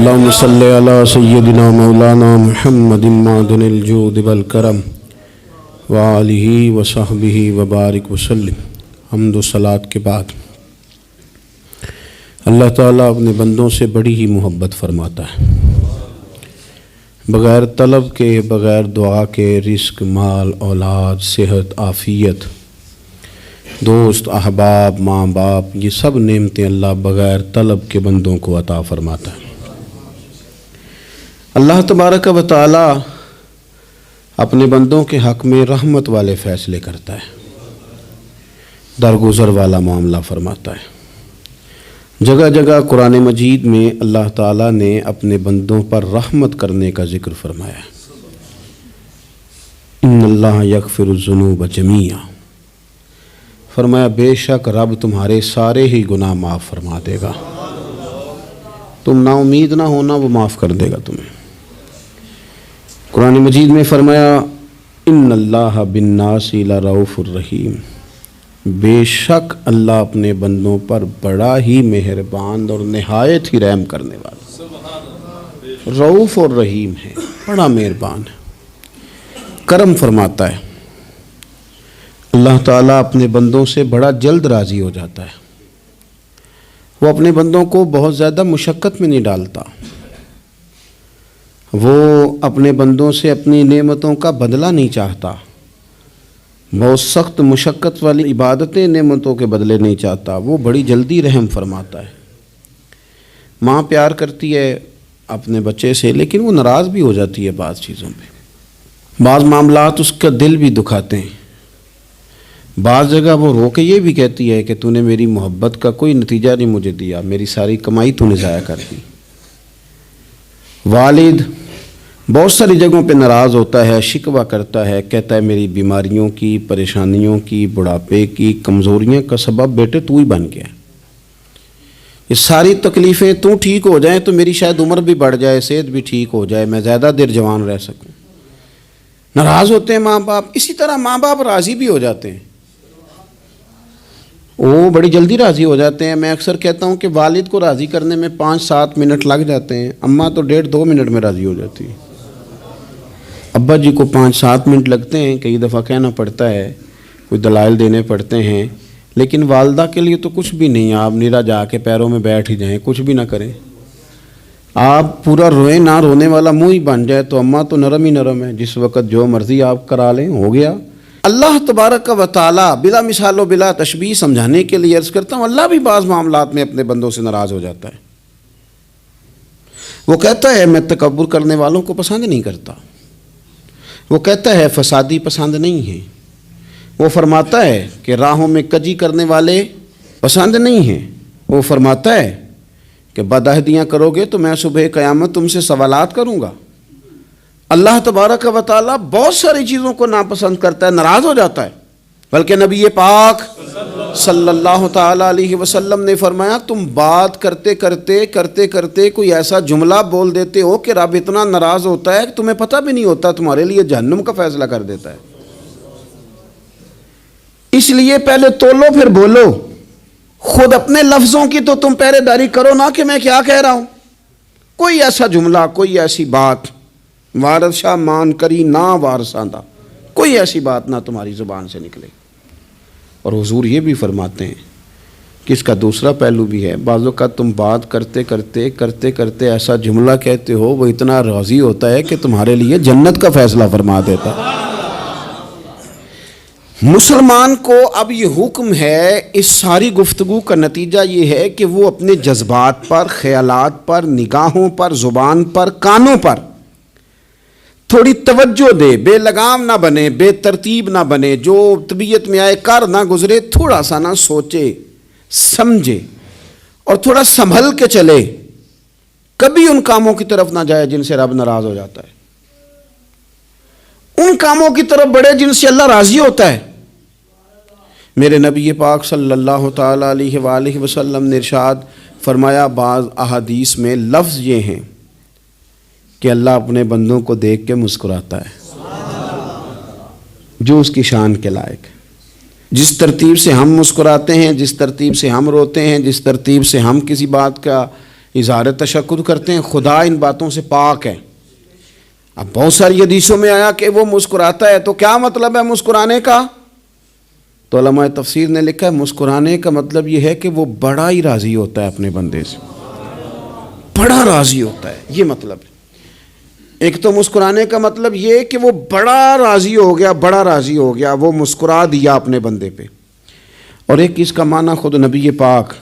اللهم صل على سيدنا مولانا محمد معدن الجود والکرم وآلہ وصحبہ وبارک وسلم۔ حمد و صلاۃ کے بعد اللہ تعالیٰ اپنے بندوں سے بڑی ہی محبت فرماتا ہے۔ بغیر طلب کے، بغیر دعا کے رزق، مال، اولاد، صحت، عافیت، دوست، احباب، ماں باپ، یہ سب نعمتیں اللہ بغیر طلب کے بندوں کو عطا فرماتا ہے۔ اللہ تبارک و تعالیٰ اپنے بندوں کے حق میں رحمت والے فیصلے کرتا ہے، درگزر والا معاملہ فرماتا ہے۔ جگہ جگہ قرآن مجید میں اللہ تعالیٰ نے اپنے بندوں پر رحمت کرنے کا ذکر فرمایا ہے۔ ان اللہ یغفر الذنوب جمیعا، فرمایا بے شک رب تمہارے سارے ہی گناہ معاف فرما دے گا، تم نا امید نہ ہونا، وہ معاف کر دے گا تمہیں۔ قرآن مجید میں فرمایا ان اللہ بالناس لرؤوف الرحیم، بے شک اللہ اپنے بندوں پر بڑا ہی مہربان اور نہایت ہی رحم کرنے والا، رؤوف اور رحیم ہے، بڑا مہربان ہے، کرم فرماتا ہے۔ اللہ تعالیٰ اپنے بندوں سے بڑا جلد راضی ہو جاتا ہے، وہ اپنے بندوں کو بہت زیادہ مشقت میں نہیں ڈالتا، وہ اپنے بندوں سے اپنی نعمتوں کا بدلہ نہیں چاہتا، بہت سخت مشقت والی عبادتیں نعمتوں کے بدلے نہیں چاہتا، وہ بڑی جلدی رحم فرماتا ہے۔ ماں پیار کرتی ہے اپنے بچے سے، لیکن وہ ناراض بھی ہو جاتی ہے بعض چیزوں پہ، بعض معاملات اس کا دل بھی دکھاتے ہیں، بعض جگہ وہ رو کے یہ بھی کہتی ہے کہ تو نے میری محبت کا کوئی نتیجہ نہیں مجھے دیا، میری ساری کمائی تو نے ضائع کر دی۔ والد بہت ساری جگہوں پہ ناراض ہوتا ہے، شکوہ کرتا ہے، کہتا ہے میری بیماریوں کی، پریشانیوں کی، بڑھاپے کی، کمزوریاں کا سبب بیٹے تو ہی بن گیا، یہ ساری تکلیفیں تو ٹھیک ہو جائیں تو میری شاید عمر بھی بڑھ جائے، صحت بھی ٹھیک ہو جائے، میں زیادہ دیر جوان رہ سکوں۔ ناراض ہوتے ہیں ماں باپ، اسی طرح ماں باپ راضی بھی ہو جاتے ہیں، وہ بڑی جلدی راضی ہو جاتے ہیں۔ میں اکثر کہتا ہوں کہ والد کو راضی کرنے میں 5-7 منٹ لگ جاتے ہیں، اماں تو 1.5-2 منٹ میں راضی ہو جاتی ہے۔ ابا جی کو 5-7 منٹ لگتے ہیں، کئی دفعہ کہنا پڑتا ہے، کوئی دلائل دینے پڑتے ہیں، لیکن والدہ کے لیے تو کچھ بھی نہیں، آپ نیرا جا کے پیروں میں بیٹھ ہی جائیں، کچھ بھی نہ کریں، آپ پورا روئیں نہ، رونے والا منہ ہی بن جائے تو اماں تو نرم ہی نرم ہے، جس وقت جو مرضی آپ کرا لیں ہو گیا۔ اللہ تبارک و تعالیٰ بلا مثال و بلا تشبیہ سمجھانے کے لیے عرض کرتا ہوں، اللہ بھی بعض معاملات میں اپنے بندوں سے ناراض ہو جاتا ہے۔ وہ کہتا ہے میں تکبر کرنے والوں کو پسند نہیں کرتا، وہ کہتا ہے فسادی پسند نہیں ہیں، وہ فرماتا ہے کہ راہوں میں کجی کرنے والے پسند نہیں ہیں، وہ فرماتا ہے کہ بدعہدیاں کرو گے تو میں صبح قیامت تم سے سوالات کروں گا۔ اللہ تبارک و تعالیٰ بہت ساری چیزوں کو ناپسند کرتا ہے، ناراض ہو جاتا ہے، بلکہ نبی پاک صلی اللہ تعالیٰ علیہ وسلم نے فرمایا تم بات کرتے کوئی ایسا جملہ بول دیتے ہو کہ رب اتنا ناراض ہوتا ہے کہ تمہیں پتہ بھی نہیں ہوتا، تمہارے لیے جہنم کا فیصلہ کر دیتا ہے۔ اس لیے پہلے تولو پھر بولو، خود اپنے لفظوں کی تو تم پہرے داری کرو نا کہ میں کیا کہہ رہا ہوں۔ کوئی ایسا جملہ، کوئی ایسی بات وارث شاہ مان کری نہ وارثاندہ، کوئی ایسی بات نہ تمہاری زبان سے نکلے۔ اور حضور یہ بھی فرماتے ہیں کہ اس کا دوسرا پہلو بھی ہے، بعض اوقات تم بات کرتے ایسا جملہ کہتے ہو وہ اتنا راضی ہوتا ہے کہ تمہارے لیے جنت کا فیصلہ فرما دیتا ہے۔ مسلمان کو اب یہ حکم ہے، اس ساری گفتگو کا نتیجہ یہ ہے کہ وہ اپنے جذبات پر، خیالات پر، نگاہوں پر، زبان پر، کانوں پر تھوڑی توجہ دے، بے لگام نہ بنے، بے ترتیب نہ بنے، جو طبیعت میں آئے کر نہ گزرے، تھوڑا سا نہ سوچے سمجھے اور تھوڑا سنبھل کے چلے، کبھی ان کاموں کی طرف نہ جائے جن سے رب ناراض ہو جاتا ہے، ان کاموں کی طرف بڑھے جن سے اللہ راضی ہوتا ہے۔ میرے نبی پاک صلی اللہ تعالیٰ علیہ وآلہ وسلم نے ارشاد فرمایا، بعض احادیث میں لفظ یہ ہیں کہ اللہ اپنے بندوں کو دیکھ کے مسکراتا ہے جو اس کی شان کے لائق ہے۔ جس ترتیب سے ہم مسکراتے ہیں، جس ترتیب سے ہم روتے ہیں، جس ترتیب سے ہم کسی بات کا اظہار تشکر کرتے ہیں، خدا ان باتوں سے پاک ہے۔ اب بہت ساری حدیثوں میں آیا کہ وہ مسکراتا ہے، تو کیا مطلب ہے مسکرانے کا؟ تو علماء تفسیر نے لکھا ہے مسکرانے کا مطلب یہ ہے کہ وہ بڑا ہی راضی ہوتا ہے اپنے بندے سے، بڑا راضی ہوتا ہے، یہ مطلب ہے۔ ایک تو مسکرانے کا مطلب یہ کہ وہ بڑا راضی ہو گیا، بڑا راضی ہو گیا، وہ مسکرا دیا اپنے بندے پہ۔ اور ایک اس کا معنی خود نبی پاک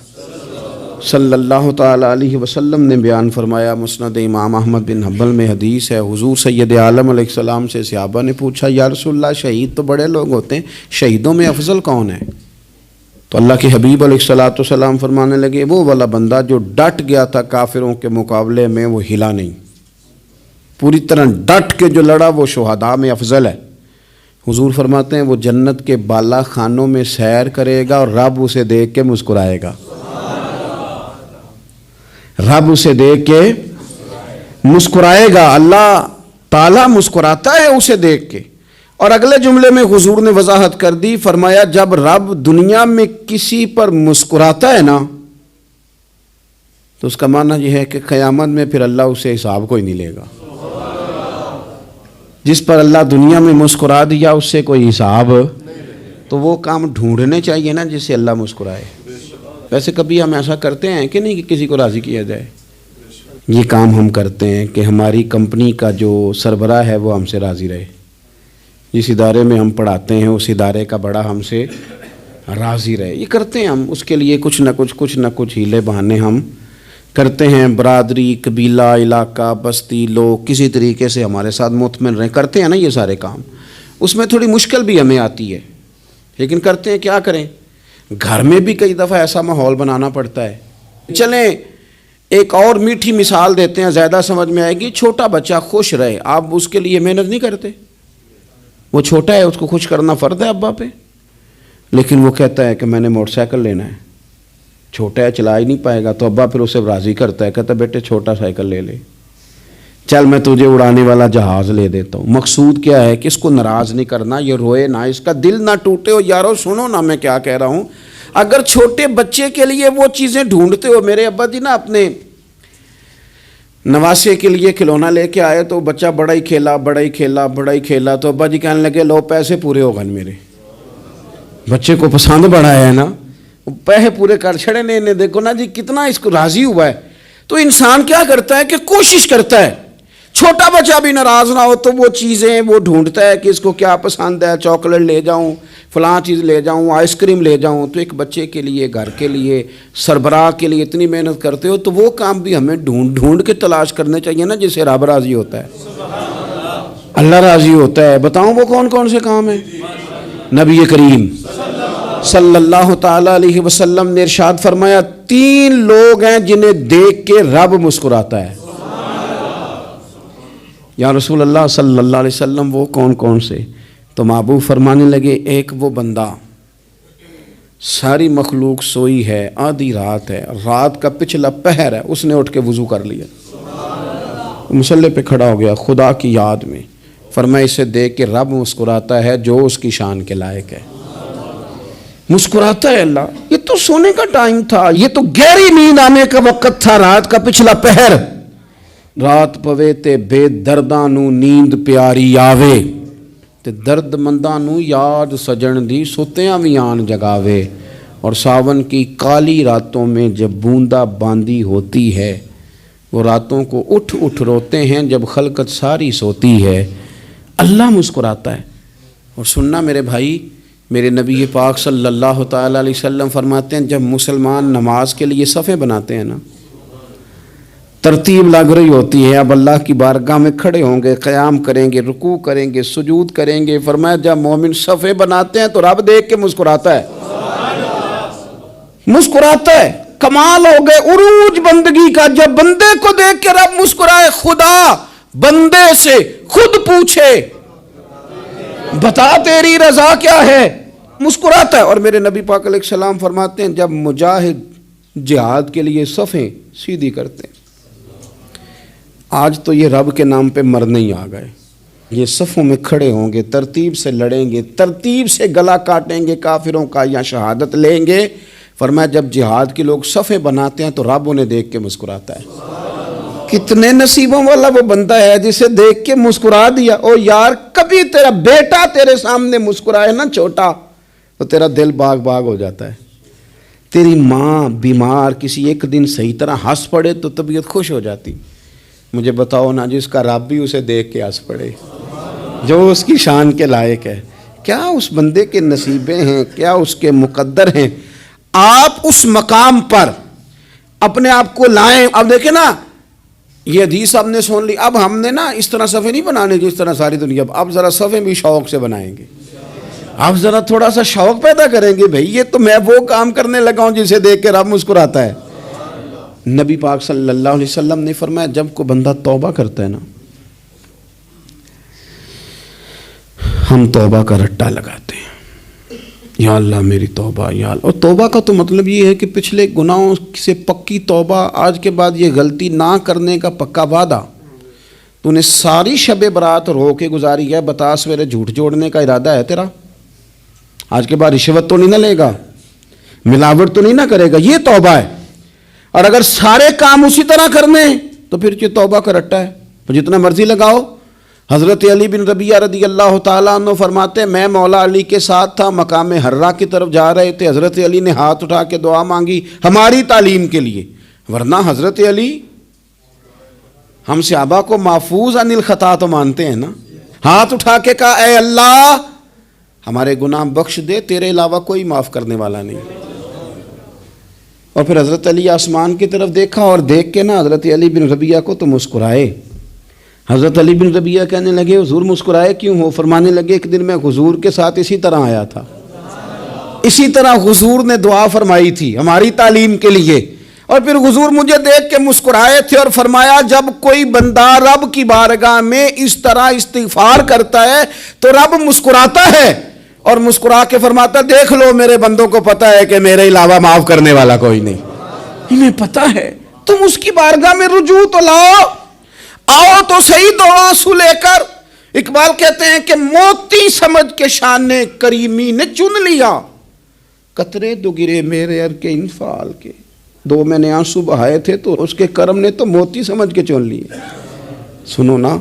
صلی اللہ تعالیٰ علیہ وسلم نے بیان فرمایا، مسند امام احمد بن حنبل میں حدیث ہے، حضور سید عالم علیہ السلام سے صحابہ نے پوچھا یا رسول اللہ شہید تو بڑے لوگ ہوتے ہیں، شہیدوں میں افضل کون ہے؟ تو اللہ کے حبیب علیہ السلام فرمانے لگے وہ والا بندہ جو ڈٹ گیا تھا کافروں کے مقابلے میں، وہ ہلا نہیں، پوری طرح ڈٹ کے جو لڑا وہ شہداء میں افضل ہے۔ حضور فرماتے ہیں وہ جنت کے بالا خانوں میں سیر کرے گا اور رب اسے دیکھ کے مسکرائے گا، رب اسے دیکھ کے مسکرائے گا، اللہ تعالیٰ مسکراتا ہے اسے دیکھ کے۔ اور اگلے جملے میں حضور نے وضاحت کر دی، فرمایا جب رب دنیا میں کسی پر مسکراتا ہے نا تو اس کا معنی یہ ہے کہ قیامت میں پھر اللہ اسے حساب کوئی نہیں لے گا۔ جس پر اللہ دنیا میں مسکرا دیا اس سے کوئی حساب، تو وہ کام ڈھونڈنے چاہیے نا جس سے اللہ مسکرائے۔ ویسے کبھی ہم ایسا کرتے ہیں کہ نہیں کہ کسی کو راضی کیا جائے؟ یہ کام ہم کرتے ہیں کہ ہماری کمپنی کا جو سربراہ ہے وہ ہم سے راضی رہے، جس ادارے میں ہم پڑھاتے ہیں اس ادارے کا بڑا ہم سے راضی رہے، یہ کرتے ہیں ہم۔ اس کے لیے کچھ نہ کچھ ہیلے بہانے ہم کرتے ہیں، برادری، قبیلہ، علاقہ، بستی، لوگ کسی طریقے سے ہمارے ساتھ مطمئن رہیں، کرتے ہیں نا یہ سارے کام۔ اس میں تھوڑی مشکل بھی ہمیں آتی ہے لیکن کرتے ہیں، کیا کریں؟ گھر میں بھی کئی دفعہ ایسا ماحول بنانا پڑتا ہے۔ چلیں ایک اور میٹھی مثال دیتے ہیں، زیادہ سمجھ میں آئے گی۔ چھوٹا بچہ خوش رہے، آپ اس کے لیے محنت نہیں کرتے؟ وہ چھوٹا ہے، اس کو خوش کرنا فرض ہے ابا پہ، لیکن وہ کہتا ہے کہ میں نے موٹر سائیکل لینا ہے، چھوٹا ہے چلا ہی نہیں پائے گا، تو ابا پھر اسے راضی کرتا ہے، کہتا ہے بیٹے چھوٹا سائیکل لے لے، چل میں تجھے اڑانے والا جہاز لے دیتا ہوں۔ مقصود کیا ہے کہ اس کو ناراض نہیں کرنا، یہ روئے نہ، اس کا دل نہ ٹوٹے ہو۔ یارو سنو نا میں کیا کہہ رہا ہوں، اگر چھوٹے بچے کے لیے وہ چیزیں ڈھونڈتے ہو، میرے ابا جی نا اپنے نواسے کے لیے کھلونا لے کے آئے تو بچہ بڑا ہی کھیلا، تو ابا جی کہنے لگے لو پیسے پورے ہو گئے، میرے بچے کو پسند بڑا ہے نا، پیسے پورے کر چھڑے نے، دیکھو نا جی کتنا اس کو راضی ہوا ہے۔ تو انسان کیا کرتا ہے کہ کوشش کرتا ہے، چھوٹا بچہ بھی ناراض نہ ہو تو وہ چیزیں وہ ڈھونڈتا ہے کہ اس کو کیا پسند ہے، چاکلیٹ لے جاؤں، فلاں چیز لے جاؤں، آئس کریم لے جاؤں۔ تو ایک بچے کے لیے، گھر کے لیے، سربراہ کے لیے اتنی محنت کرتے ہو، تو وہ کام بھی ہمیں ڈھونڈ کے تلاش کرنے چاہیے نا جس سے رب راضی ہوتا ہے، اللہ راضی ہوتا ہے۔ بتاؤں وہ کون کون سے کام ہیں؟ نبی کریم صلی اللہ تعالیٰ علیہ وسلم نے ارشاد فرمایا 3 لوگ ہیں جنہیں دیکھ کے رب مسکراتا ہے۔ یا رسول اللہ صلی اللہ علیہ وسلم وہ کون کون سے؟ تو محبوب فرمانے لگے ایک وہ بندہ ساری مخلوق سوئی ہے، آدھی رات ہے، رات کا پچھلا پہر ہے، اس نے اٹھ کے وضو کر لیا، مصلی پہ کھڑا ہو گیا خدا کی یاد میں، فرمایا اسے دیکھ کے رب مسکراتا ہے جو اس کی شان کے لائق ہے، مسکراتا ہے اللہ۔ یہ تو سونے کا ٹائم تھا، یہ تو گہری نیند آنے کا وقت تھا، رات کا پچھلا پہر، رات پوے تے بے درداں نو نیند پیاری آوے، تے درد منداں نو یاد سجن دی ستیاں وی آن جگاوے، اور ساون کی کالی راتوں میں جب بوندا باندی ہوتی ہے، وہ راتوں کو اٹھ اٹھ روتے ہیں جب خلقت ساری سوتی ہے، اللہ مسکراتا ہے۔ اور سننا میرے بھائی، میرے نبی پاک صلی اللہ تعالیٰ علیہ وسلم فرماتے ہیں جب مسلمان نماز کے لیے صفیں بناتے ہیں نا، ترتیب لگ رہی ہوتی ہے، اب اللہ کی بارگاہ میں کھڑے ہوں گے، قیام کریں گے، رکوع کریں گے، سجود کریں گے، فرمایا جب مومن صفیں بناتے ہیں تو رب دیکھ کے مسکراتا ہے، مسکراتا ہے۔ کمال ہو گئے عروج بندگی کا، جب بندے کو دیکھ کے رب مسکرائے، خدا بندے سے خود پوچھے بتا تیری رضا کیا ہے، مسکراتا ہے۔ اور میرے نبی پاک علیہ السلام فرماتے ہیں جب مجاہد جہاد کے لیے صفیں سیدھی کرتے ہیں، آج تو یہ رب کے نام پہ مرنے ہی آ گئے، یہ صفوں میں کھڑے ہوں گے، ترتیب سے لڑیں گے، ترتیب سے گلا کاٹیں گے کافروں کا یا شہادت لیں گے، فرمایا جب جہاد کے لوگ صفیں بناتے ہیں تو رب انہیں دیکھ کے مسکراتا ہے. کتنے نصیبوں والا وہ بندہ ہے جسے دیکھ کے مسکرا دیا. او یار کبھی تیرا بیٹا تیرے سامنے مسکرائے نا چھوٹا تو تیرا دل باغ باغ ہو جاتا ہے. تیری ماں بیمار کسی ایک دن صحیح طرح ہنس پڑے تو طبیعت خوش ہو جاتی. مجھے بتاؤ نا جس کا رب بھی اسے دیکھ کے ہنس پڑے جو اس کی شان کے لائق ہے, کیا اس بندے کے نصیبیں ہیں, کیا اس کے مقدر ہیں. آپ اس مقام پر اپنے آپ کو لائیں. اب دیکھیں نا یہ حدیث آپ نے سن لی, اب ہم نے نا اس طرح صفحے نہیں بنانے جس طرح ساری دنیا, اب ذرا صفحے بھی شوق سے بنائیں گے. آپ ذرا تھوڑا سا شوق پیدا کریں گے, بھئی یہ تو میں وہ کام کرنے لگا ہوں جسے دیکھ کے رب مسکراتا ہے. نبی پاک صلی اللہ علیہ وسلم نے فرمایا جب کوئی بندہ توبہ کرتا ہے نا, ہم توبہ کا رٹا لگاتے ہیں, یا اللہ میری توبہ یا اللہ. اور توبہ کا تو مطلب یہ ہے کہ پچھلے گناہوں سے پکی توبہ, آج کے بعد یہ غلطی نہ کرنے کا پکا وعدہ. تو نے ساری شب برات رو کے گزاری ہے, بتا سویرے جھوٹ جوڑنے کا ارادہ ہے تیرا, آج کے بعد رشوت تو نہیں نہ لے گا, ملاوٹ تو نہیں نہ کرے گا, یہ توبہ ہے. اور اگر سارے کام اسی طرح کرنے تو پھر یہ توبہ کا رٹا ہے, تو جتنا مرضی لگاؤ. حضرت علی بن ربیعہ رضی اللہ تعالیٰ عنہ فرماتے ہیں میں مولا علی کے ساتھ تھا, مقام حرہ کی طرف جا رہے تھے, حضرت علی نے ہاتھ اٹھا کے دعا مانگی ہماری تعلیم کے لیے, ورنہ حضرت علی ہم صحابہ کو محفوظ عن الخطا تو مانتے ہیں نا. ہاتھ اٹھا کے کہا اے اللہ ہمارے گناہ بخش دے, تیرے علاوہ کوئی معاف کرنے والا نہیں. اور پھر حضرت علی آسمان کی طرف دیکھا اور دیکھ کے نا حضرت علی بن ربیعہ کو تو مسکرائے. حضرت علی بن ربیعہ کہنے لگے حضور مسکرائے کیوں ہو؟ فرمانے لگے ایک دن میں حضور کے ساتھ اسی طرح آیا تھا, اسی طرح حضور نے دعا فرمائی تھی ہماری تعلیم کے لیے, اور پھر حضور مجھے دیکھ کے مسکرائے تھے اور فرمایا جب کوئی بندہ رب کی بارگاہ میں اس طرح استغفار کرتا ہے تو رب مسکراتا ہے, اور مسکرا کے فرماتا دیکھ لو میرے بندوں کو پتا ہے کہ میرے علاوہ معاف کرنے والا کوئی نہیں, انہیں پتا ہے. تم اس کی بارگاہ میں رجوع تو لاؤ, آؤ تو صحیح دو آنسو لے کر. اقبال کہتے ہیں کہ موتی سمجھ کے شان کریمی نے چن لیا, قطرے دو گرے میرے ار کے انفال کے, دو میں نے آنسو بہائے تھے تو اس کے کرم نے تو موتی سمجھ کے چن لیے. سنو نا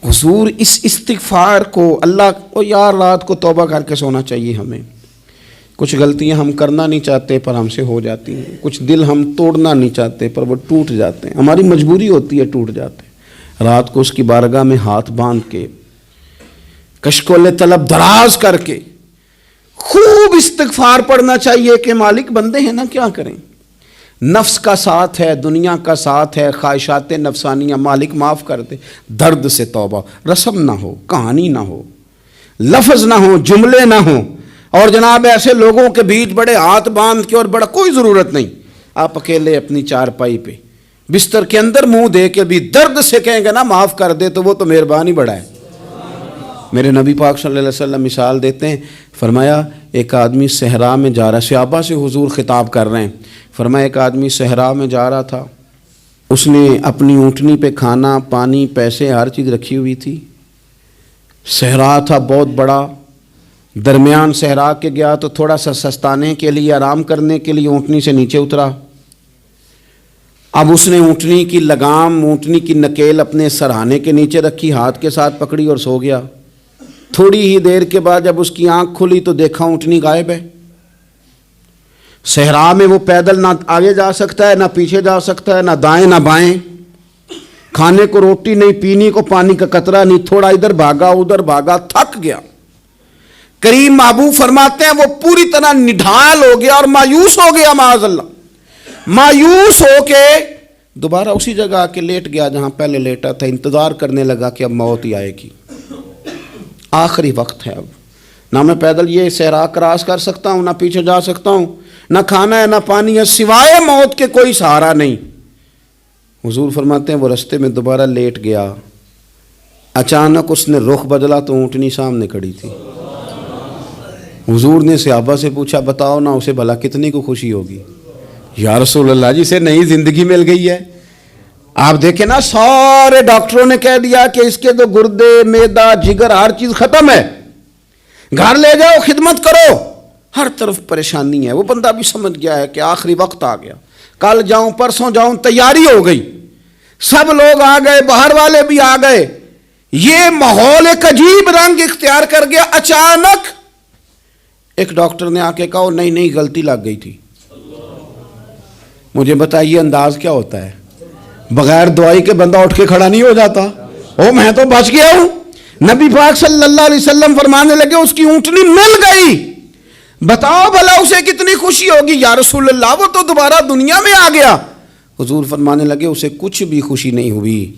حضور اس استغفار کو اللہ کو یار رات کو توبہ کر کے سونا چاہیے ہمیں. کچھ غلطیاں ہم کرنا نہیں چاہتے پر ہم سے ہو جاتی ہیں, کچھ دل ہم توڑنا نہیں چاہتے پر وہ ٹوٹ جاتے ہیں, ہماری مجبوری ہوتی ہے ٹوٹ جاتے ہیں. رات کو اس کی بارگاہ میں ہاتھ باندھ کے کشکول طلب دراز کر کے خوب استغفار پڑھنا چاہیے کہ مالک بندے ہیں نا کیا کریں, نفس کا ساتھ ہے, دنیا کا ساتھ ہے, خواہشات نفسانیہ, مالک معاف کر دے. درد سے توبہ, رسم نہ ہو, کہانی نہ ہو, لفظ نہ ہو, جملے نہ ہوں, اور جناب ایسے لوگوں کے بیچ بڑے ہاتھ باندھ کے, اور بڑا کوئی ضرورت نہیں, آپ اکیلے اپنی چارپائی پہ بستر کے اندر منہ دے کے بھی درد سے کہیں گے نا معاف کر دے تو وہ تو مہربانی بڑا ہے. میرے نبی پاک صلی اللہ علیہ وسلم مثال دیتے ہیں, فرمایا ایک آدمی صحرا میں جا رہا, صحابہ سے حضور خطاب کر رہے ہیں, فرمایا ایک آدمی صحرا میں جا رہا تھا, اس نے اپنی اونٹنی پہ کھانا پانی پیسے ہر چیز رکھی ہوئی تھی. صحرا تھا بہت بڑا, درمیان صحرا کے گیا تو تھوڑا سا سستانے کے لیے آرام کرنے کے لیے اونٹنی سے نیچے اترا. اب اس نے اونٹنی کی لگام, اونٹنی کی نکیل اپنے سرہانے کے نیچے رکھی, ہاتھ کے ساتھ پکڑی اور سو گیا. تھوڑی ہی دیر کے بعد جب اس کی آنکھ کھلی تو دیکھا اونٹنی غائب ہے. صحرا میں وہ پیدل نہ آگے جا سکتا ہے, نہ پیچھے جا سکتا ہے, نہ دائیں نہ بائیں, کھانے کو روٹی نہیں, پینے کو پانی کا قطرہ نہیں, تھوڑا ادھر بھاگا ادھر بھاگا, تھک گیا. کریم محبوب فرماتے ہیں وہ پوری طرح نڈھال ہو گیا اور مایوس ہو گیا, معاذ اللہ, مایوس ہو کے دوبارہ اسی جگہ آ کے لیٹ گیا جہاں پہلے لیٹا تھا. انتظار کرنے لگا کہ اب موت ہی آئے گی, آخری وقت ہے, اب نہ میں پیدل یہ صحرا کراس کر سکتا ہوں, نہ پیچھے جا سکتا ہوں, نہ کھانا ہے نہ پانی ہے, سوائے موت کے کوئی سہارا نہیں. حضور فرماتے ہیں وہ رستے میں دوبارہ لیٹ گیا, اچانک اس نے رخ بدلا تو اونٹنی سامنے کھڑی تھی. حضور نے صحابہ سے پوچھا بتاؤ نا اسے بھلا کتنی کو خوشی ہوگی؟ یا رسول اللہ جی سے نئی زندگی مل گئی ہے. آپ دیکھیں نا سارے ڈاکٹروں نے کہہ دیا کہ اس کے تو گردے معدہ جگر ہر چیز ختم ہے, گھر لے جاؤ خدمت کرو, ہر طرف پریشانی ہے. وہ بندہ بھی سمجھ گیا ہے کہ آخری وقت آ گیا, کل جاؤں پرسوں جاؤں, تیاری ہو گئی, سب لوگ آ گئے, باہر والے بھی آ گئے, یہ ماحول ایک عجیب رنگ اختیار کر گیا. اچانک ایک ڈاکٹر نے آ کے کہا نہیں غلطی لگ گئی تھی. مجھے بتائیے انداز کیا ہوتا ہے؟ بغیر دوائی کے بندہ اٹھ کے کھڑا نہیں ہو جاتا. او میں تو بچ گیا ہوں. نبی پاک صلی اللہ علیہ وسلم فرمانے لگے اس کی اونٹنی مل گئی. بتاؤ بھلا اسے کتنی خوشی ہوگی. یا رسول اللہ وہ تو دوبارہ دنیا میں آ گیا. حضور فرمانے لگے اسے کچھ بھی خوشی نہیں ہوئی.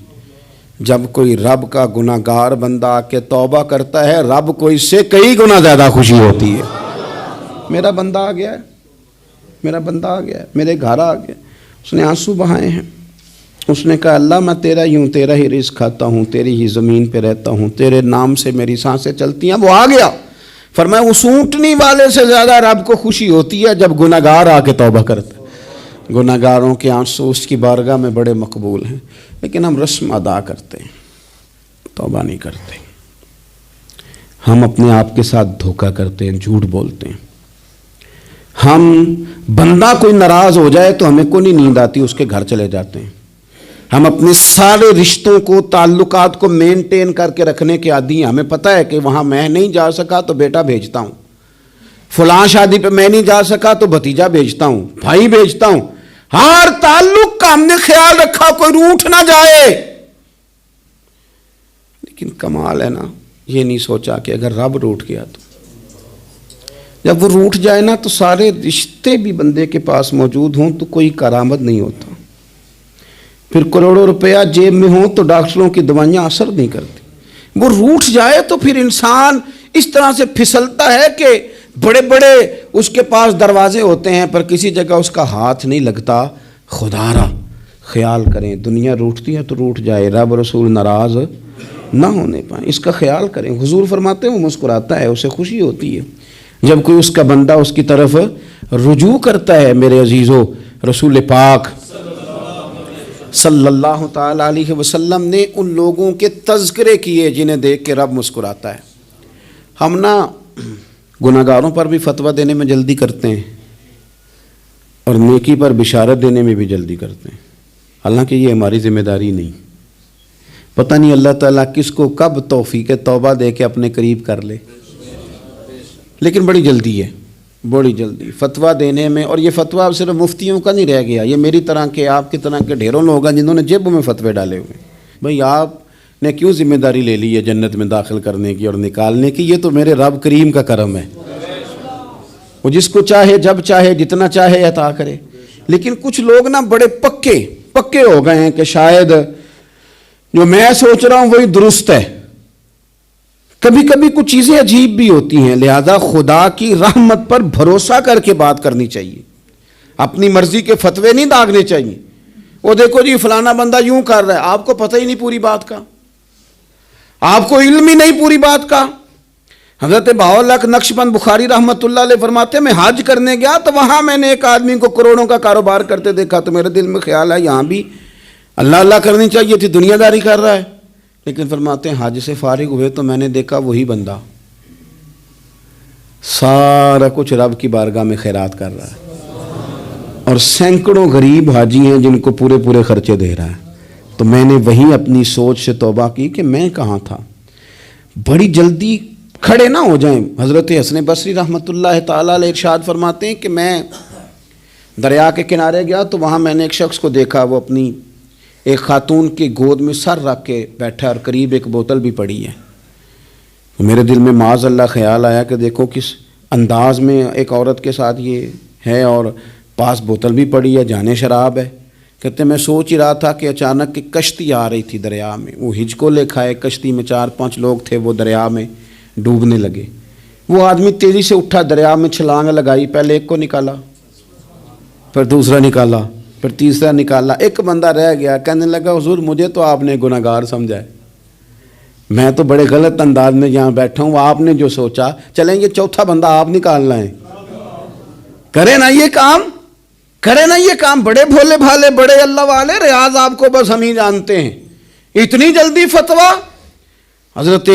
جب کوئی رب کا گناہگار بندہ آ کے توبہ کرتا ہے, رب کو اس سے کئی گنا زیادہ خوشی ہوتی ہے. میرا بندہ آ گیا ہے, میرا بندہ آ گیا ہے, میرے گھر آ گیا. اس نے آنسو بہائے ہیں. اس نے کہا اللہ میں تیرا ہی ہوں, تیرا ہی رزق کھاتا ہوں, تیری ہی زمین پہ رہتا ہوں, تیرے نام سے میری سانسیں چلتی ہیں. وہ آ گیا. فرمایا اس اونٹنی والے سے زیادہ رب کو خوشی ہوتی ہے جب گناہگار آ کے توبہ کرتا ہے. گناہگاروں کے آنسو اس کی بارگاہ میں بڑے مقبول ہیں, لیکن ہم رسم ادا کرتے ہیں, توبہ نہیں کرتے. ہم اپنے آپ کے ساتھ دھوکہ کرتے ہیں, جھوٹ بولتے ہیں. ہم بندہ کوئی ناراض ہو جائے تو ہمیں کو نہیں نیند آتی, اس کے گھر چلے جاتے ہیں. ہم اپنے سارے رشتوں کو, تعلقات کو مینٹین کر کے رکھنے کے عادی ہیں. ہمیں پتہ ہے کہ وہاں میں نہیں جا سکا تو بیٹا بھیجتا ہوں, فلاں شادی پہ میں نہیں جا سکا تو بھتیجا بھیجتا ہوں, بھائی بھیجتا ہوں. ہر تعلق کا ہم نے خیال رکھا کوئی روٹھ نہ جائے. لیکن کمال ہے نا, یہ نہیں سوچا کہ اگر رب روٹھ گیا تو, جب وہ روٹھ جائے نا تو سارے رشتے بھی بندے کے پاس موجود ہوں تو کوئی کرامت نہیں ہوتا. پھر کروڑوں روپیہ جیب میں ہوں تو ڈاکٹروں کی دوائیاں اثر نہیں کرتی. وہ روٹھ جائے تو پھر انسان اس طرح سے پھسلتا ہے کہ بڑے بڑے اس کے پاس دروازے ہوتے ہیں پر کسی جگہ اس کا ہاتھ نہیں لگتا. خدا را خیال کریں, دنیا روٹتی ہے تو روٹھ جائے, رب رسول ناراض نہ ہونے پائیں, اس کا خیال کریں. حضور فرماتے ہیں وہ مسکراتا ہے, اسے خوشی ہوتی ہے جب کوئی اس کا بندہ اس کی طرف رجوع کرتا ہے. میرے عزیزو, رسول پاک صلی اللہ تعالی علیہ وسلم نے ان لوگوں کے تذکرے کیے جنہیں دیکھ کے رب مسکراتا ہے. ہم نا گناہگاروں پر بھی فتویٰ دینے میں جلدی کرتے ہیں اور نیکی پر بشارت دینے میں بھی جلدی کرتے ہیں, حالانکہ یہ ہماری ذمہ داری نہیں. پتہ نہیں اللہ تعالیٰ کس کو کب توفیق توبہ دے کے اپنے قریب کر لے, لیکن بڑی جلدی ہے, بڑی جلدی فتویٰ دینے میں. اور یہ فتویٰ اب صرف مفتیوں کا نہیں رہ گیا, یہ میری طرح کے, آپ کی طرح کے ڈھیروں لوگ ہیں جنہوں نے جیبوں میں فتوے ڈالے ہوئے. بھئی آپ نے کیوں ذمہ داری لے لی ہے جنت میں داخل کرنے کی اور نکالنے کی؟ یہ تو میرے رب کریم کا کرم ہے, وہ جس کو چاہے جب چاہے جتنا چاہے عطا کرے. لیکن کچھ لوگ نا بڑے پکے ہو گئے ہیں کہ شاید جو میں سوچ رہا ہوں وہی درست ہے. کبھی کبھی کچھ چیزیں عجیب بھی ہوتی ہیں, لہذا خدا کی رحمت پر بھروسہ کر کے بات کرنی چاہیے, اپنی مرضی کے فتوے نہیں داغنے چاہیے. وہ دیکھو جی فلانا بندہ یوں کر رہا ہے, آپ کو پتہ ہی نہیں پوری بات کا, آپ کو علم ہی نہیں پوری بات کا. حضرت بہاءاللہ نقشبند بخاری رحمۃ اللہ علیہ فرماتے ہیں میں حج کرنے گیا تو وہاں میں نے ایک آدمی کو کروڑوں کا کاروبار کرتے دیکھا تو میرے دل میں خیال ہے یہاں بھی اللہ اللہ کرنی چاہیے تھی, دنیا داری کر رہا ہے. لیکن فرماتے ہیں حج سے فارغ ہوئے تو میں نے دیکھا وہی بندہ سارا کچھ رب کی بارگاہ میں خیرات کر رہا ہے اور سینکڑوں غریب حاجی ہیں جن کو پورے خرچے دے رہا ہے. تو میں نے وہی اپنی سوچ سے توبہ کی کہ میں کہاں تھا. بڑی جلدی کھڑے نہ ہو جائیں. حضرت حسن بصری رحمۃ اللہ تعالیٰ علیہ ارشاد فرماتے ہیں کہ میں دریا کے کنارے گیا تو وہاں میں نے ایک شخص کو دیکھا, وہ اپنی ایک خاتون کی گود میں سر رکھ کے بیٹھا اور قریب ایک بوتل بھی پڑی ہے. تو میرے دل میں معاذ اللہ خیال آیا کہ دیکھو کس انداز میں ایک عورت کے ساتھ یہ ہے اور پاس بوتل بھی پڑی ہے, جانے شراب ہے. کہتے میں سوچ ہی رہا تھا کہ اچانک ایک کشتی آ رہی تھی دریا میں, وہ ہج کو لے کھائے, کشتی میں 4-5 لوگ تھے, وہ دریا میں ڈوبنے لگے. وہ آدمی تیزی سے اٹھا, دریا میں چھلانگ لگائی, پہلے ایک کو نکالا, پھر دوسرا نکالا, پھر تیسرا نکالا. ایک بندہ رہ گیا, کہنے لگا حضور مجھے تو آپ نے گناہگار سمجھا ہے, میں تو بڑے غلط انداز میں یہاں بیٹھا ہوں, آپ نے جو سوچا چلیں یہ چوتھا بندہ آپ نکالنا ہے, کرے نا یہ کام, کرے نا یہ کام. بڑے بھولے بھالے بڑے اللہ والے, ریاض آپ کو بس ہم ہی جانتے ہیں, اتنی جلدی فتویٰ. حضرت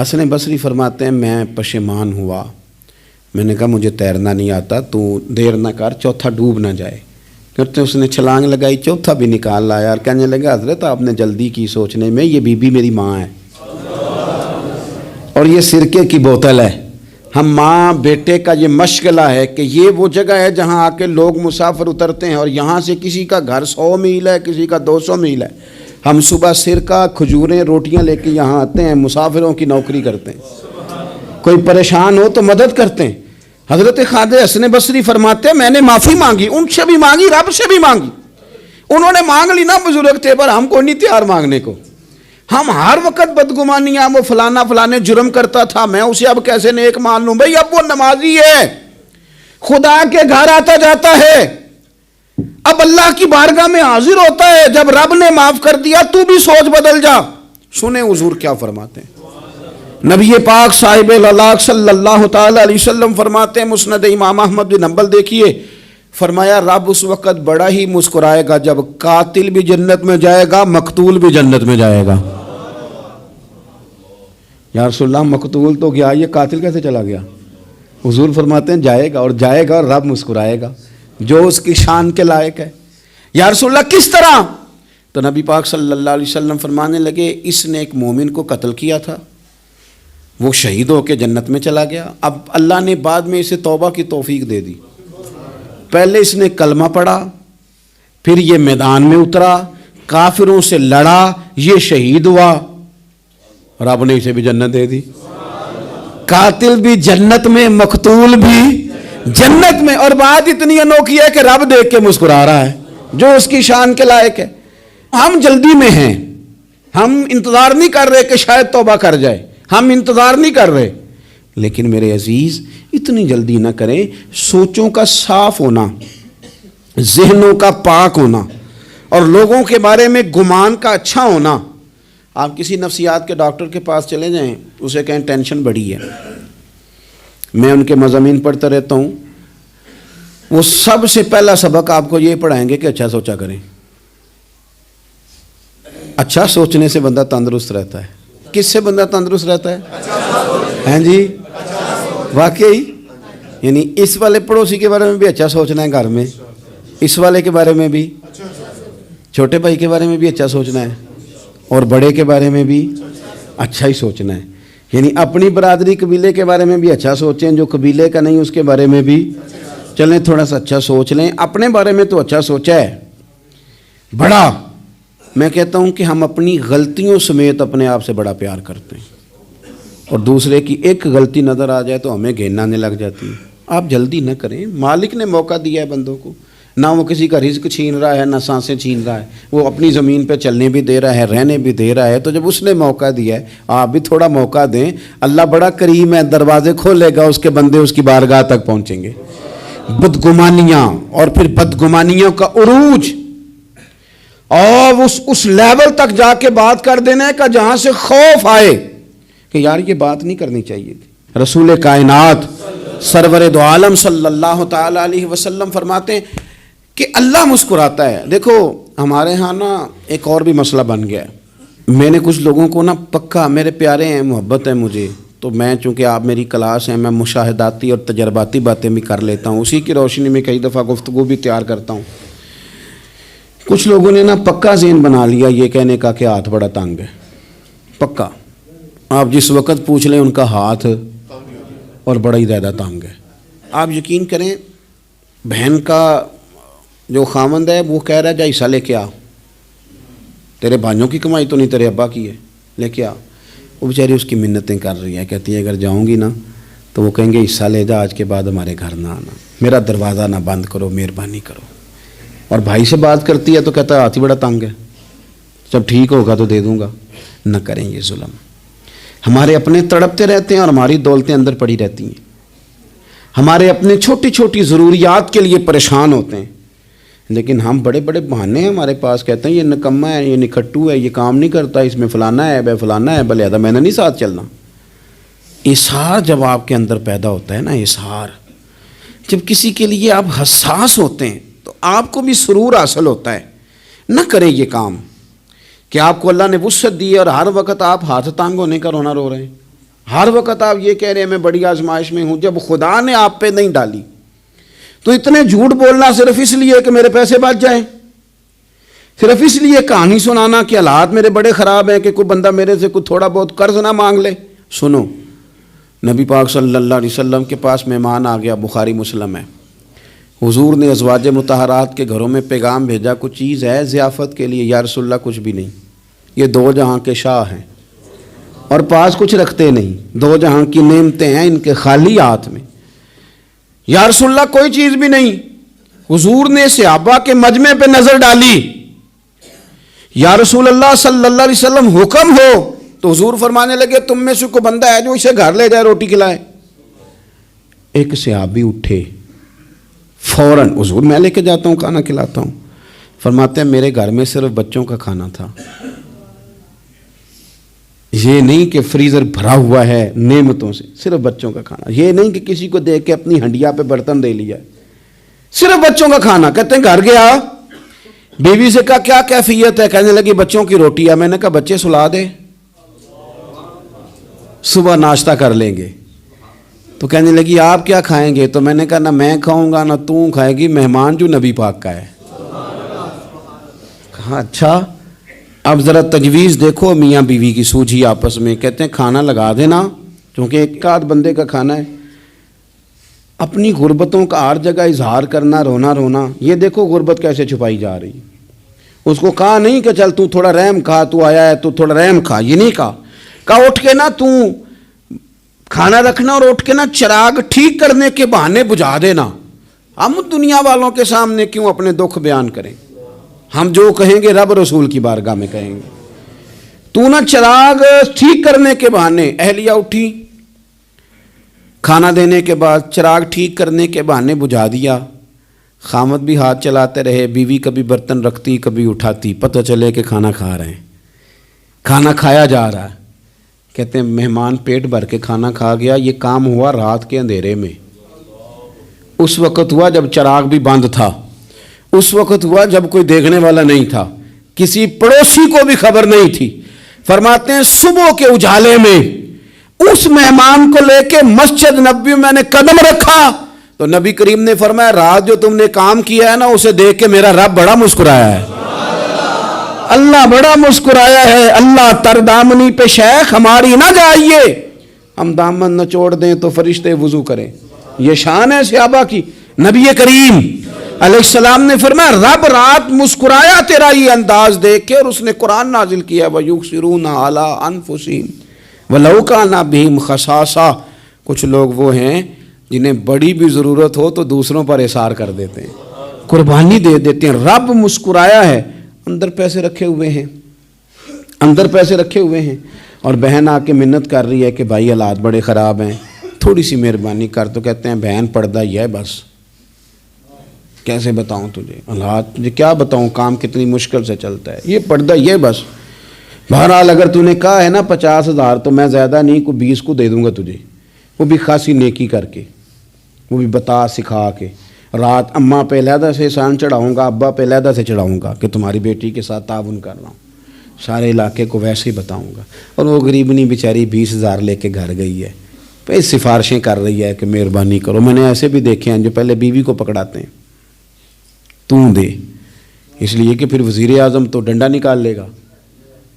حسن بصری فرماتے ہیں میں پشیمان ہوا, میں نے کہا مجھے تیرنا نہیں آتا، تو دیر نہ کر، چوتھا ڈوب نہ جائے۔ کرتے اس نے چھلانگ لگائی، چوتھا بھی نکال لایا اور کہنے لگا حضرت آپ نے جلدی کی سوچنے میں، یہ بی بی میری ماں ہے اور یہ سرکے کی بوتل ہے۔ ہم ماں بیٹے کا یہ مشغلہ ہے کہ یہ وہ جگہ ہے جہاں آ کے لوگ مسافر اترتے ہیں، اور یہاں سے کسی کا گھر 100 میل ہے، کسی کا 200 میل ہے، ہم صبح سرکہ کھجوریں روٹیاں لے کے یہاں آتے ہیں، مسافروں کی نوکری کرتے ہیں، کوئی پریشان ہو تو مدد کرتے ہیں۔ حضرت خواجہ حسن بصری فرماتے ہیں میں نے معافی مانگی، ان سے بھی مانگی، رب سے بھی مانگی، انہوں نے مانگ لی نا بزرگ تھے، پر ہم کو نہیں تیار مانگنے کو۔ ہم ہر وقت بدگمانیاں، وہ فلانا فلانے جرم کرتا تھا، میں اسے اب کیسے نیک مان لوں؟ بھئی اب وہ نمازی ہے، خدا کے گھر آتا جاتا ہے، اب اللہ کی بارگاہ میں حاضر ہوتا ہے، جب رب نے معاف کر دیا تو بھی سوچ بدل جا۔ سنیں حضور کیا فرماتے ہیں، نبی پاک صاحب الاخلاق صلی اللہ تعالی علیہ وسلم فرماتے ہیں، مسند امام احمد بن حنبل دیکھیے، فرمایا رب اس وقت بڑا ہی مسکرائے گا جب قاتل بھی جنت میں جائے گا، مقتول بھی جنت میں جائے گا۔ یا رسول اللہ مقتول تو گیا، یہ قاتل کیسے چلا گیا؟ حضور فرماتے ہیں جائے گا، اور جائے گا اور رب مسکرائے گا جو اس کی شان کے لائق ہے۔ یا رسول اللہ کس طرح؟ تو نبی پاک صلی اللہ علیہ وسلم فرمانے لگے اس نے ایک مومن کو قتل کیا تھا، وہ شہید ہو کے جنت میں چلا گیا، اب اللہ نے بعد میں اسے توبہ کی توفیق دے دی، پہلے اس نے کلمہ پڑھا، پھر یہ میدان میں اترا، کافروں سے لڑا، یہ شہید ہوا، رب نے اسے بھی جنت دے دی۔ قاتل بھی جنت میں، مقتول بھی جنت میں، اور بات اتنی انوکھی ہے کہ رب دیکھ کے مسکرا رہا ہے جو اس کی شان کے لائق ہے۔ ہم جلدی میں ہیں، ہم انتظار نہیں کر رہے کہ شاید توبہ کر جائے، ہم انتظار نہیں کر رہے، لیکن میرے عزیز اتنی جلدی نہ کریں۔ سوچوں کا صاف ہونا، ذہنوں کا پاک ہونا، اور لوگوں کے بارے میں گمان کا اچھا ہونا۔ آپ کسی نفسیات کے ڈاکٹر کے پاس چلے جائیں، اسے کہیں ٹینشن بڑی ہے، میں ان کے مضامین پڑھتا رہتا ہوں، وہ سب سے پہلا سبق آپ کو یہ پڑھائیں گے کہ اچھا سوچا کریں۔ اچھا سوچنے سے بندہ تندرست رہتا ہے۔ کس سے بندہ تندرست رہتا ہے؟ ہیں جی واقعی، یعنی اس والے پڑوسی کے بارے میں بھی اچھا سوچنا ہے گھر میں، اس والے کے بارے میں بھی، چھوٹے بھائی کے بارے میں بھی اچھا سوچنا ہے، اور بڑے کے بارے میں بھی اچھا ہی سوچنا ہے۔ یعنی اپنی برادری قبیلے کے بارے میں بھی اچھا سوچیں، جو قبیلے کا نہیں اس کے بارے میں بھی چلیں تھوڑا سا اچھا سوچ لیں۔ اپنے بارے میں تو اچھا سوچا ہے بڑا، میں کہتا ہوں کہ ہم اپنی غلطیوں سمیت اپنے آپ سے بڑا پیار کرتے ہیں، اور دوسرے کی ایک غلطی نظر آ جائے تو ہمیں گھین آنے لگ جاتی ہے۔ آپ جلدی نہ کریں، مالک نے موقع دیا ہے بندوں کو، نہ وہ کسی کا رزق چھین رہا ہے، نہ سانسیں چھین رہا ہے، وہ اپنی زمین پہ چلنے بھی دے رہا ہے، رہنے بھی دے رہا ہے، تو جب اس نے موقع دیا ہے آپ بھی تھوڑا موقع دیں۔ اللہ بڑا کریم ہے، دروازے کھولے گا، اس کے بندے اس کی بارگاہ تک پہنچیں گے۔ بدگمانیاں، اور پھر بدگمانیوں کا عروج، اور اس لیول تک جا کے بات کر دینا کا جہاں سے خوف آئے کہ یار یہ بات نہیں کرنی چاہیے تھی۔ رسول کائنات سرور دو عالم صلی اللہ تعالی علیہ وسلم فرماتے ہیں کہ اللہ مسکراتا ہے۔ دیکھو ہمارے ہاں نا ایک اور بھی مسئلہ بن گیا ہے، میں نے کچھ لوگوں کو نا پکا، میرے پیارے ہیں، محبت ہے مجھے، تو میں چونکہ آپ میری کلاس ہیں، میں مشاہداتی اور تجرباتی باتیں بھی کر لیتا ہوں، اسی کی روشنی میں کئی دفعہ گفتگو بھی تیار کرتا ہوں۔ کچھ لوگوں نے نا پکا ذہن بنا لیا یہ کہنے کا کہ ہاتھ بڑا تنگ ہے، پکا، آپ جس وقت پوچھ لیں ان کا ہاتھ اور بڑا ہی زیادہ تنگ ہے۔ آپ یقین کریں، بہن کا جو خامند ہے وہ کہہ رہا ہے جا حصہ لے کے آ، تیرے بھائیوں کی کمائی تو نہیں، تیرے ابا کی ہے، لے کے آ۔ وہ بیچاری اس کی منتیں کر رہی ہے، کہتی ہے اگر جاؤں گی نا تو وہ کہیں گے حصہ لے جا، آج کے بعد ہمارے گھر نہ آنا، میرا دروازہ نہ بند کرو، مہربانی کرو۔ اور بھائی سے بات کرتی ہے تو کہتا ہے ہاتھ ہی بڑا تنگ ہے، جب ٹھیک ہوگا تو دے دوں گا۔ نہ کریں یہ ظلم، ہمارے اپنے تڑپتے رہتے ہیں اور ہماری دولتیں اندر پڑی رہتی ہیں، ہمارے اپنے چھوٹی چھوٹی ضروریات کے لیے پریشان ہوتے ہیں، لیکن ہم بڑے بڑے بہانے ہیں ہمارے پاس، کہتے ہیں یہ نکمہ ہے، یہ نکھٹو ہے، یہ کام نہیں کرتا، اس میں فلانا ہے، بے فلانا ہے، بلے میں نے نہیں ساتھ چلنا۔ اظہار جب آپ کے اندر پیدا ہوتا ہے نا، اظہار جب کسی کے لیے آپ حساس ہوتے ہیں تو آپ کو بھی سرور حاصل ہوتا ہے۔ نہ کریں یہ کام کہ آپ کو اللہ نے وسعت دی ہے اور ہر وقت آپ ہاتھ تانگ ہونے کا رونا رو رہے ہیں، ہر وقت آپ یہ کہہ رہے ہیں میں بڑی آزمائش میں ہوں، جب خدا نے آپ پہ نہیں ڈالی تو اتنے جھوٹ بولنا صرف اس لیے کہ میرے پیسے بچ جائیں، صرف اس لیے کہانی سنانا کہ حالات میرے بڑے خراب ہیں کہ کوئی بندہ میرے سے کوئی تھوڑا بہت قرض نہ مانگ لے۔ سنو، نبی پاک صلی اللہ علیہ وسلم کے پاس مہمان آ گیا، بخاری مسلم ہے، حضور نے ازواج مطہرات کے گھروں میں پیغام بھیجا کچھ چیز ہے ضیافت کے لیے؟ یا رسول اللہ کچھ بھی نہیں، یہ دو جہاں کے شاہ ہیں اور پاس کچھ رکھتے نہیں، دو جہاں کی نعمتیں ہیں ان کے خالی ہاتھ میں۔ یا رسول اللہ کوئی چیز بھی نہیں۔ حضور نے صحابہ کے مجمع پہ نظر ڈالی، یا رسول اللہ صلی اللہ علیہ وسلم حکم ہو، تو حضور فرمانے لگے تم میں سے کوئی بندہ ہے جو اسے گھر لے جائے روٹی کھلائے؟ ایک صحابی اٹھے فوراً، حضور میں لے کے جاتا ہوں کھانا کھلاتا ہوں۔ فرماتے ہیں میرے گھر میں صرف بچوں کا کھانا تھا، یہ نہیں کہ فریزر بھرا ہوا ہے نعمتوں سے، صرف بچوں کا کھانا، یہ نہیں کہ کسی کو دیکھ کے اپنی ہنڈیا پہ برتن دے لیا، صرف بچوں کا کھانا۔ کہتے ہیں گھر گیا، بیوی سے کہا کیا کیفیت ہے؟ کہنے لگی بچوں کی روٹی ہے۔ میں نے کہا بچے سلا دے، صبح ناشتہ کر لیں گے۔ تو کہنے لگی آپ کیا کھائیں گے؟ تو میں نے کہا نہ میں کھاؤں گا نہ تو کھائے گی، مہمان جو نبی پاک کا ہے۔ کہا اچھا، اب ذرا تجویز دیکھو میاں بیوی کی سوجھی آپس میں۔ کہتے ہیں کھانا لگا دینا، کیونکہ ایک آدھ بندے کا کھانا ہے۔ اپنی غربتوں کا ہر جگہ اظہار کرنا، رونا رونا، یہ دیکھو غربت کیسے چھپائی جا رہی۔ اس کو کہا نہیں کہ چل تو تھوڑا رحم کھا، تو آیا ہے تو تھوڑا رحم کھا، یہ نہیں کہا۔ کہا اٹھ کے نا تو کھانا رکھنا اور اٹھ کے نا چراغ ٹھیک کرنے کے بہانے بجھا دینا۔ ہم دنیا والوں کے سامنے کیوں اپنے دکھ بیان کریں؟ ہم جو کہیں گے رب رسول کی بارگاہ میں کہیں گے۔ تو نا چراغ ٹھیک کرنے کے بہانے، اہلیہ اٹھی، کھانا دینے کے بعد چراغ ٹھیک کرنے کے بہانے بجھا دیا۔ خامد بھی ہاتھ چلاتے رہے، بیوی کبھی برتن رکھتی کبھی اٹھاتی، پتہ چلے کہ کھانا کھا رہے ہیں، کھانا کھایا جا رہا ہے۔ کہتے ہیں مہمان پیٹ بھر کے کھانا کھا گیا۔ یہ کام ہوا رات کے اندھیرے میں، اس وقت ہوا جب چراغ بھی بند تھا، اس وقت ہوا جب کوئی دیکھنے والا نہیں تھا، کسی پڑوسی کو بھی خبر نہیں تھی۔ فرماتے ہیں صبح کے اجالے میں اس مہمان کو لے کے مسجد نبوی میں نے قدم رکھا تو نبی کریم نے فرمایا رات جو تم نے کام کیا ہے نا اسے دیکھ کے میرا رب بڑا مسکرایا ہے، اللہ بڑا مسکرایا ہے۔ اللہ تر دامنی پہ شیخ ہماری نہ جائیے، ہم دامن نہ چھوڑ دیں تو فرشتے وضو کریں۔ یہ شان ہے صحابہ کی۔ نبی کریم علیہ السلام نے فرمایا رب رات مسکرایا تیرا یہ انداز دیکھ کے، اور اس نے قرآن نازل کیا وَيُؤْثِرُونَ عَلَىٰ أَنفُسِهِمْ وَلَوْ كَانَ بِهِمْ خَصَاصَةٌ۔ کچھ لوگ وہ ہیں جنہیں بڑی بھی ضرورت ہو تو دوسروں پر اثار کر دیتے ہیں، قربانی دے دیتے ہیں۔ رب مسکرایا ہے، اندر پیسے رکھے ہوئے ہیں، اندر پیسے رکھے ہوئے ہیں، اور بہن آ کے منت کر رہی ہے کہ بھائی حالات بڑے خراب ہیں، تھوڑی سی مہربانی کر۔ تو کہتے ہیں بہن پردہ ہی ہے بس، کیسے بتاؤں تجھے حالات، تجھے کیا بتاؤں کام کتنی مشکل سے چلتا ہے، یہ پردہ یہ بس۔ بہرحال اگر تو نے کہا ہے نا 50,000 تو میں زیادہ نہیں کوئی 20 کو دے دوں گا تجھے، وہ بھی خاصی نیکی کر کے، وہ بھی بتا سکھا کے۔ رات اماں پہ علیحدہ سے احسان چڑھاؤں گا، ابا پہ علیحدہ سے چڑھاؤں گا کہ تمہاری بیٹی کے ساتھ تعاون کر رہا ہوں، سارے علاقے کو ویسے ہی بتاؤں گا۔ اور وہ غریبنی بیچاری 20,000 لے کے گھر گئی ہے، پھر سفارشیں کر رہی ہے کہ مہربانی کرو۔ میں نے ایسے بھی دیکھے ہیں جو پہلے بیوی کو پکڑاتے ہیں تو دے، اس لیے کہ پھر وزیر اعظم تو ڈنڈا نکال لے گا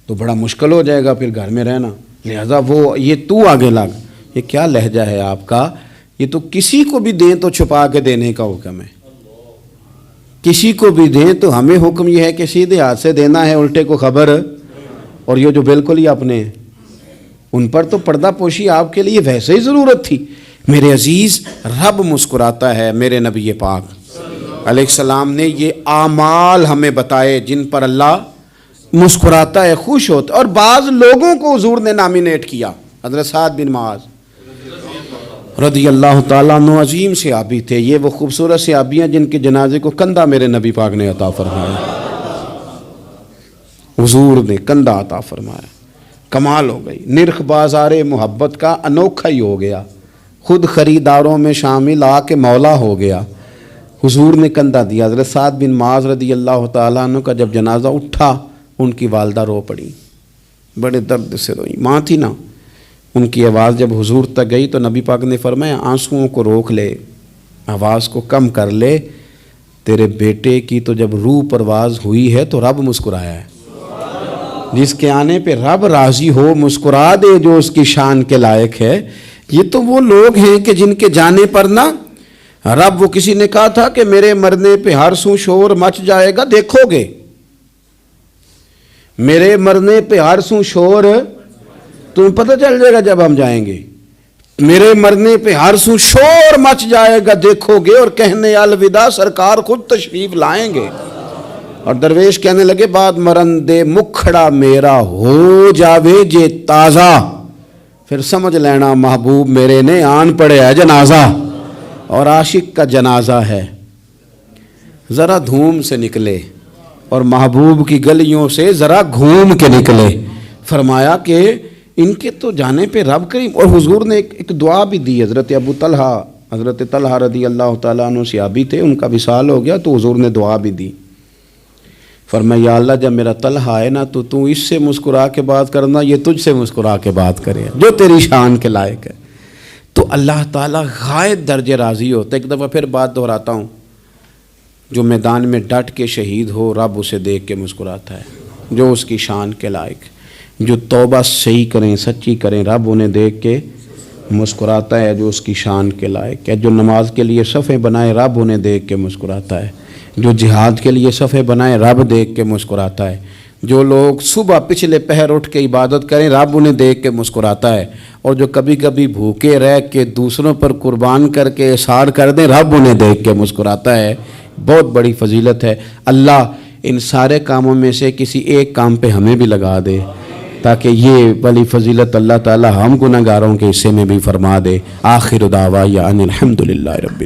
تو بڑا مشکل ہو جائے گا پھر گھر میں رہنا، لہذا وہ یہ تو آگے لگ۔ یہ کیا لہجہ ہے آپ کا؟ یہ تو کسی کو بھی دیں تو چھپا کے دینے کا حکم ہے، کسی کو بھی دیں تو ہمیں حکم یہ ہے کہ سیدھے ہاتھ سے دینا ہے، الٹے کو خبر۔ اور یہ جو بالکل ہی اپنے ہیں ان پر تو پردہ پوشی آپ کے لیے ویسے ہی ضرورت تھی۔ میرے عزیز، رب مسکراتا ہے۔ میرے نبی پاک علیہ السلام نے یہ اعمال ہمیں بتائے جن پر اللہ مسکراتا ہے، خوش ہوتا ہے۔ اور بعض لوگوں کو حضور نے نامینیٹ کیا، حضرت سعد بن معاذ رضی اللہ تعالیٰ عنہ عظیم صحابی تھے۔ یہ وہ خوبصورت صحابی ہیں جن کے جنازے کو کندھا میرے نبی پاک نے عطا فرمایا، حضور نے کندھا عطا فرمایا۔ کمال ہو گئی، نرخ بازار محبت کا انوکھا ہی ہو گیا، خود خریداروں میں شامل آ کے مولا ہو گیا۔ حضور نے کندھا دیا۔ حضرت سعد بن معاذ رضی اللہ تعالیٰ عنہ کا جب جنازہ اٹھا، ان کی والدہ رو پڑی، بڑے درد سے روئی، ماں تھی نا، ان کی آواز جب حضور تک گئی تو نبی پاک نے فرمایا آنسوؤں کو روک لے، آواز کو کم کر لے، تیرے بیٹے کی تو جب روح پرواز ہوئی ہے تو رب مسکرایا ہے، جس کے آنے پہ رب راضی ہو مسکرا دے جو اس کی شان کے لائق ہے۔ یہ تو وہ لوگ ہیں کہ جن کے جانے پر نہ رب، وہ کسی نے کہا تھا کہ میرے مرنے پہ ہر سو شور مچ جائے گا، دیکھو گے میرے مرنے پہ ہر سو شور، تمہیں پتہ چل جائے گا جب ہم جائیں گے، میرے مرنے پہ ہر سو شور مچ جائے گا دیکھو گے، اور کہنے الوداع سرکار خود تشریف لائیں گے۔ اور درویش کہنے لگے بعد مرندے مکھڑا میرا ہو جاوے جے تازہ، پھر سمجھ لینا محبوب میرے نے آن پڑے ہے جنازہ، اور عاشق کا جنازہ ہے، ذرا دھوم سے نکلے اور محبوب کی گلیوں سے ذرا گھوم کے نکلے۔ فرمایا کہ ان کے تو جانے پہ رب کریم، اور حضور نے ایک دعا بھی دی۔ حضرت طلحہ رضی اللہ تعالیٰ عنہ صحابی تھے، ان کا وصال ہو گیا تو حضور نے دعا بھی دی۔ فرمایا یا اللہ جب میرا طلحہ ہے نا تو اس سے مسکرا کے بات کرنا، یہ تجھ سے مسکرا کے بات کرے جو تیری شان کے لائق ہے۔ تو اللہ تعالیٰ غائب درجے راضی ہوتا ہے۔ ایک دفعہ پھر بات دہراتا ہوں، جو میدان میں ڈٹ کے شہید ہو رب اسے دیکھ کے مسکراتا ہے جو اس کی شان کے لائق، جو توبہ صحیح کریں سچی کریں رب انہیں دیکھ کے مسکراتا ہے جو اس کی شان کے لائق ہے، جو نماز کے لیے صفیں بنائے رب انہیں دیکھ کے مسکراتا ہے، جو جہاد کے لیے صفیں بنائے رب دیکھ کے مسکراتا ہے، جو لوگ صبح پچھلے پہر اٹھ کے عبادت کریں رب انہیں دیکھ کے مسکراتا ہے، اور جو کبھی کبھی بھوکے رہ کے دوسروں پر قربان کر کے احسان کر دیں رب انہیں دیکھ کے مسکراتا ہے۔ بہت بڑی فضیلت ہے۔ اللہ ان سارے کاموں میں سے کسی ایک کام پہ ہمیں بھی لگا دے تاکہ یہ بڑی فضیلت اللہ تعالی ہم گناہگاروں کے حصے میں بھی فرما دے۔ آخر دعوانا ان الحمدللہ رب